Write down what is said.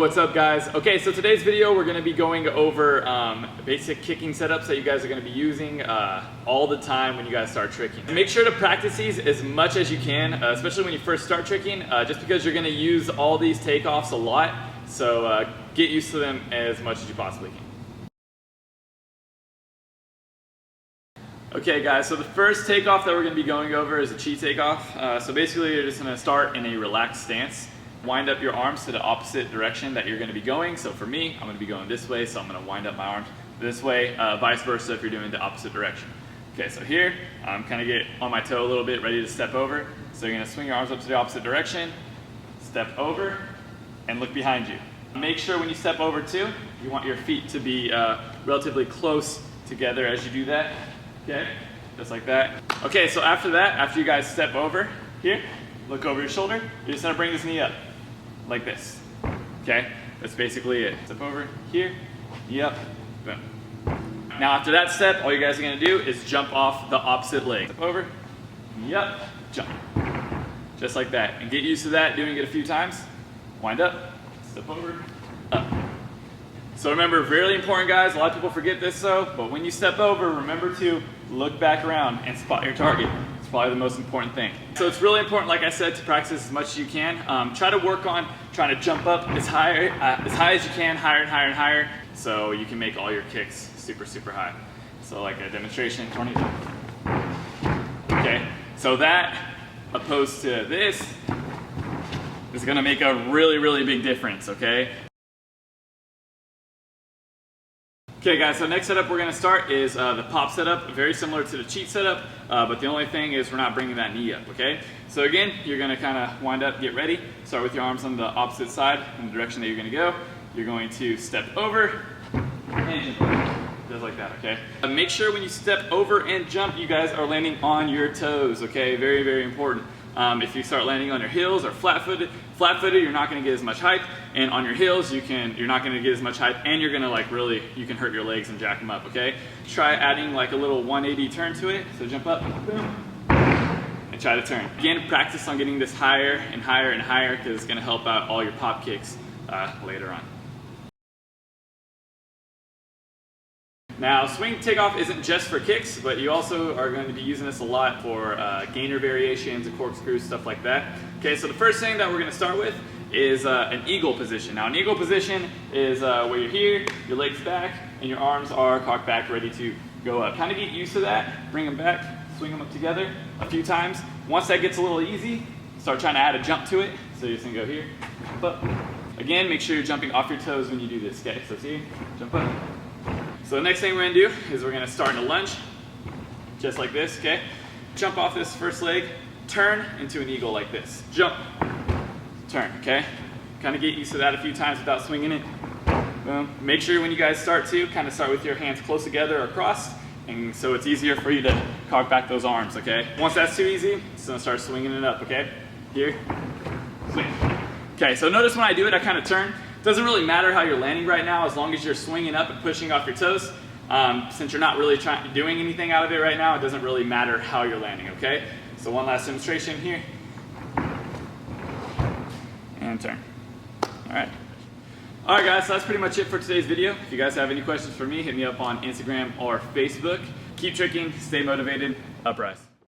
what's up guys? Okay, so today's video we're going to be going over basic kicking setups that you guys are going to be using all the time when you guys start tricking. Make sure to practice these as much as you can, especially when you first start tricking, just because you're going to use all these takeoffs a lot, so get used to them as much as you possibly can. Okay guys, so the first takeoff that we're going to be going over is a cheat takeoff. So basically you're just going to start in a relaxed stance. Wind up your arms to the opposite direction that you're going to be going. So for me, I'm going to be going this way, so I'm going to wind up my arms this way, vice versa if you're doing the opposite direction. Okay, so here, I'm kind of get on my toe a little bit, ready to step over. So you're going to swing your arms up to the opposite direction, step over, and look behind you. Make sure when you step over too, you want your feet to be relatively close together as you do that. Okay, just like that. Okay, so after that, after you guys step over here, look over your shoulder, you're just going to bring this knee up. Like this. Okay? That's basically it. Step over here, knee up, boom. Now after that step, all you guys are going to do is jump off the opposite leg. Step over, knee up, jump. Just like that. And get used to that, doing it a few times. Wind up, step over, up. So remember, really important guys, a lot of people forget this though, but when you step over, remember to look back around and spot your target. It's probably the most important thing. So it's really important, like I said, to practice as much as you can. Try to work on trying to jump up as high as you can, higher and higher and higher, so you can make all your kicks super, super high. So like a demonstration, tornado. Okay, so that, opposed to this, is gonna make a really, really big difference, okay? Okay guys, so next setup we're going to start is the pop setup, very similar to the cheat setup, but the only thing is we're not bringing that knee up, okay? So again, you're going to kind of wind up, get ready, start with your arms on the opposite side in the direction that you're going to go. You're going to step over and jump, just like that, okay? Make sure when you step over and jump, you guys are landing on your toes, okay? Very, very important. If you start landing on your heels or flat-footed, you're not going to get as much height, and on your heels you're not going to get as much height, and you're going to like really, you can hurt your legs and jack them up, okay? Try adding like a little 180 turn to it, so jump up, boom, and try to turn. Again, practice on getting this higher and higher and higher, because it's going to help out all your pop kicks later on. Now, swing takeoff isn't just for kicks, but you also are going to be using this a lot for gainer variations and corkscrews, stuff like that. Okay, so the first thing that we're going to start with is an eagle position. Now, an eagle position is where you're here, your legs back, and your arms are cocked back, ready to go up. Kind of get used to that, bring them back, swing them up together a few times. Once that gets a little easy, start trying to add a jump to it. So you're just going to go here, jump up. Again, make sure you're jumping off your toes when you do this. Okay, so see, jump up. So the next thing we're going to do is we're going to start in a lunge, just like this, okay? Jump off this first leg, turn into an eagle like this. Jump, turn, okay? Kind of get used to that a few times without swinging it. Boom. Make sure when you guys start to, kind of start with your hands close together or crossed, and so it's easier for you to cock back those arms, okay? Once that's too easy, it's going to start swinging it up, okay? Here, swing. Okay, so notice when I do it, I kind of turn. Doesn't really matter how you're landing right now, as long as you're swinging up and pushing off your toes. Since you're not really doing anything out of it right now, it doesn't really matter how you're landing, okay? So one last demonstration here. And turn. All right. All right, guys, so that's pretty much it for today's video. If you guys have any questions for me, hit me up on Instagram or Facebook. Keep tricking, stay motivated, Upraiz.